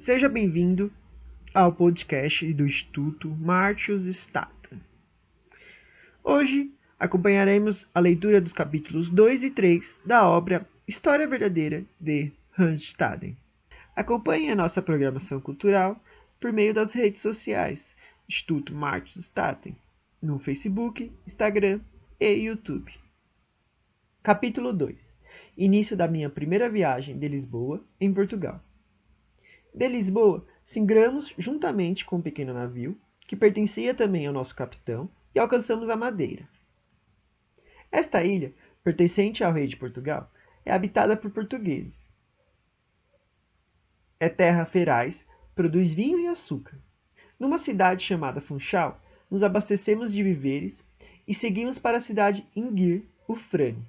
Seja bem-vindo ao podcast do Instituto Martius Staten. Hoje acompanharemos a leitura dos capítulos 2 e 3 da obra História Verdadeira de Hans Staden. Acompanhe a nossa programação cultural por meio das redes sociais Instituto Martius Staten, no Facebook, Instagram e YouTube. Capítulo 2. Início da minha primeira viagem de Lisboa, em Portugal. De Lisboa, singramos juntamente com um pequeno navio, que pertencia também ao nosso capitão, e alcançamos a Madeira. Esta ilha, pertencente ao rei de Portugal, é habitada por portugueses. É terra feraz, produz vinho e açúcar. Numa cidade chamada Funchal, nos abastecemos de víveres e seguimos para a cidade Inguir Ufrane,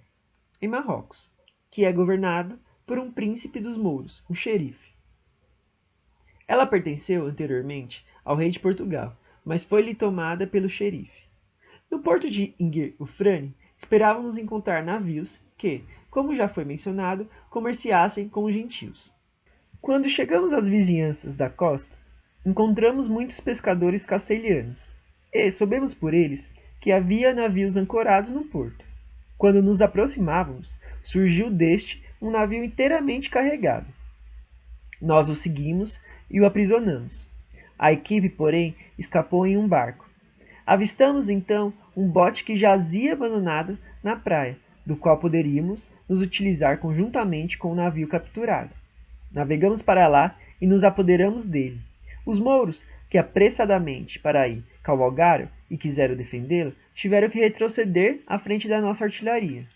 em Marrocos, que é governada por um príncipe dos mouros, um xerife. Ela pertenceu anteriormente ao rei de Portugal, mas foi-lhe tomada pelo xerife. No porto de Inguir Ufrane, esperávamos encontrar navios que, como já foi mencionado, comerciassem com os gentios. Quando chegamos às vizinhanças da costa, encontramos muitos pescadores castelhanos, e soubemos por eles que havia navios ancorados no porto. Quando nos aproximávamos, surgiu deste um navio inteiramente carregado. Nós o seguimos e o aprisionamos. A equipe, porém, escapou em um barco. Avistamos então um bote que jazia abandonado na praia, do qual poderíamos nos utilizar conjuntamente com o navio capturado. Navegamos para lá e nos apoderamos dele. Os mouros, que apressadamente para aí cavalgaram e quiseram defendê-lo, tiveram que retroceder à frente da nossa artilharia.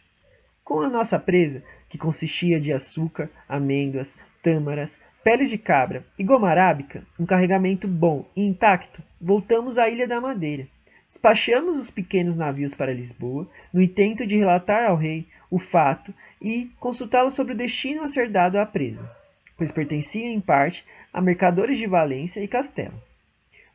Com a nossa presa, que consistia de açúcar, amêndoas, tâmaras, peles de cabra e goma arábica, um carregamento bom e intacto, voltamos à Ilha da Madeira. Despachamos os pequenos navios para Lisboa, no intento de relatar ao rei o fato e consultá-lo sobre o destino a ser dado à presa, pois pertencia em parte a mercadores de Valência e Castelo.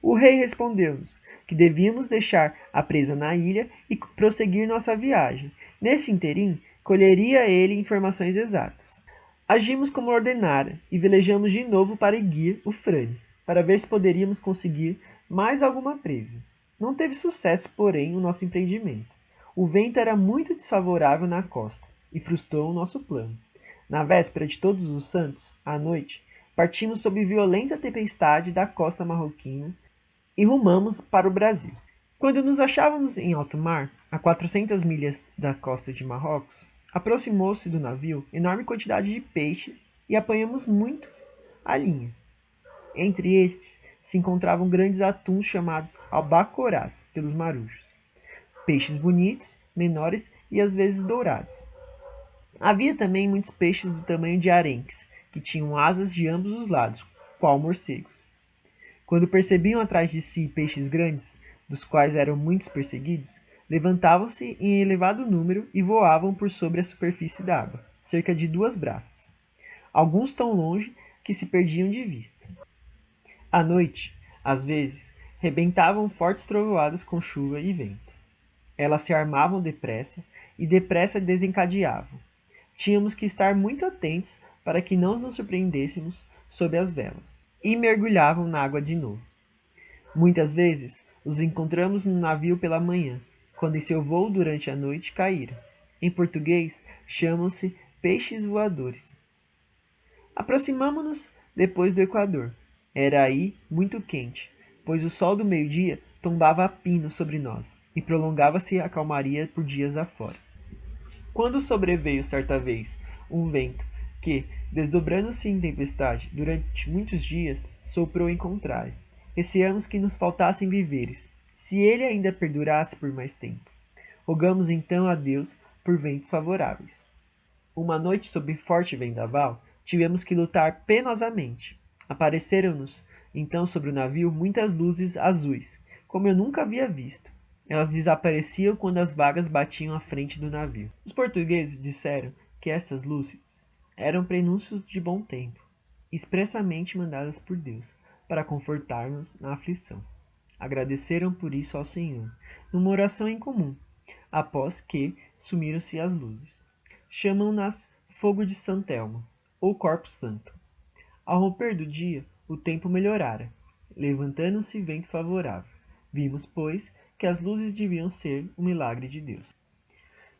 O rei respondeu-nos que devíamos deixar a presa na ilha e prosseguir nossa viagem. Nesse interim, colheria ele informações exatas. Agimos como ordenara e velejamos de novo para Inguir Ufrane, para ver se poderíamos conseguir mais alguma presa. Não teve sucesso, porém, o nosso empreendimento. O vento era muito desfavorável na costa e frustrou o nosso plano. Na véspera de Todos os Santos, à noite, partimos sob violenta tempestade da costa marroquina e rumamos para o Brasil. Quando nos achávamos em alto mar, a 400 milhas da costa de Marrocos, aproximou-se do navio enorme quantidade de peixes e apanhamos muitos à linha. Entre estes se encontravam grandes atuns chamados albacorás pelos marujos. Peixes bonitos, menores e às vezes dourados. Havia também muitos peixes do tamanho de arenques, que tinham asas de ambos os lados, qual morcegos. Quando percebiam atrás de si peixes grandes, dos quais eram muitos perseguidos, levantavam-se em elevado número e voavam por sobre a superfície da água, cerca de 2 braças. Alguns tão longe que se perdiam de vista. À noite, às vezes, rebentavam fortes trovoadas com chuva e vento. Elas se armavam e depressa desencadeavam. Tínhamos que estar muito atentos para que não nos surpreendêssemos sob as velas, e mergulhavam na água de novo. Muitas vezes os encontramos no navio pela manhã, quando em seu voo durante a noite caíram. Em português, chamam-se peixes voadores. Aproximamo-nos depois do Equador. Era aí muito quente, pois o sol do meio-dia tombava a pino sobre nós, e prolongava-se a calmaria por dias afora. Quando sobreveio certa vez um vento que, desdobrando-se em tempestade durante muitos dias, soprou em contrário. Receamos que nos faltassem víveres, se ele ainda perdurasse por mais tempo. Rogamos então a Deus por ventos favoráveis. Uma noite sob forte vendaval, tivemos que lutar penosamente. Apareceram-nos então sobre o navio muitas luzes azuis, como eu nunca havia visto. Elas desapareciam quando as vagas batiam à frente do navio. Os portugueses disseram que estas luzes eram prenúncios de bom tempo, expressamente mandadas por Deus, para confortar-nos na aflição. Agradeceram por isso ao Senhor, numa oração em comum, após que sumiram-se as luzes. Chamam-nas fogo de Santelmo, ou Corpo Santo. Ao romper do dia, o tempo melhorara, levantando-se vento favorável. Vimos, pois, que as luzes deviam ser um milagre de Deus.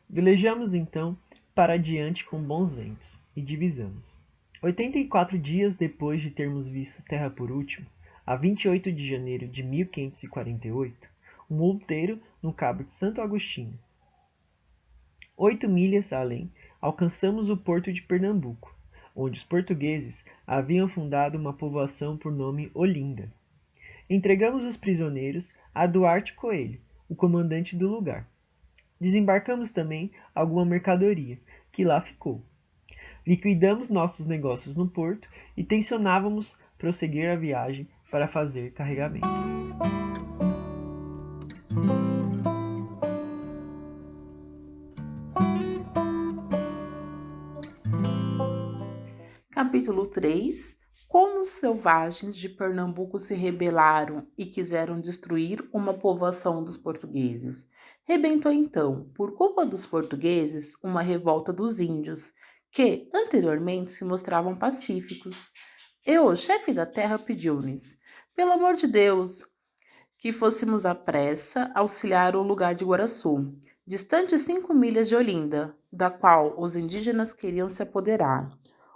Velejamos então para adiante com bons ventos, e divisamos. 84 dias depois de termos visto terra por último, a 28 de janeiro de 1548, um outeiro no cabo de Santo Agostinho. 8 milhas além, alcançamos o porto de Pernambuco, onde os portugueses haviam fundado uma povoação por nome Olinda. Entregamos os prisioneiros a Duarte Coelho, o comandante do lugar. Desembarcamos também alguma mercadoria, que lá ficou. Liquidamos nossos negócios no porto e tencionávamos prosseguir a viagem para fazer carregamento. Capítulo 3. Como os selvagens de Pernambuco se rebelaram e quiseram destruir uma povoação dos portugueses. Rebentou então, por culpa dos portugueses, uma revolta dos índios, que anteriormente se mostravam pacíficos. E o chefe da terra pediu-nos, pelo amor de Deus, que fôssemos à pressa auxiliar o lugar de Guaraçu, distante 5 milhas de Olinda, da qual os indígenas queriam se apoderar.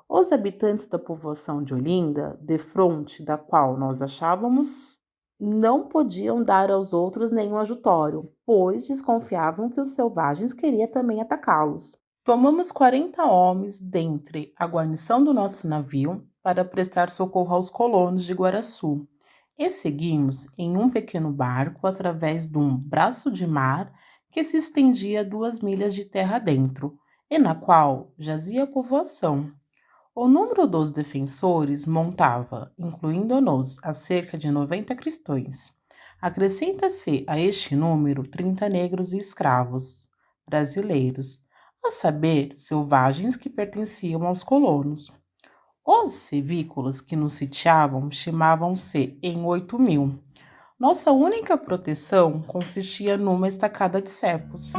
Os habitantes da povoação de Olinda, defronte da qual nós achávamos, não podiam dar aos outros nenhum ajutório, pois desconfiavam que os selvagens queriam também atacá-los. Tomamos 40 homens dentre a guarnição do nosso navio para prestar socorro aos colonos de Guaraçu e seguimos em um pequeno barco através de um braço de mar que se estendia 2 milhas de terra dentro e na qual jazia a povoação. O número dos defensores montava, incluindo-nos, a cerca de 90 cristãos. Acrescenta-se a este número 30 negros e escravos brasileiros, a saber, selvagens que pertenciam aos colonos. Os civícolas que nos sitiavam chamavam-se em 8.000. Nossa única proteção consistia numa estacada de cepos.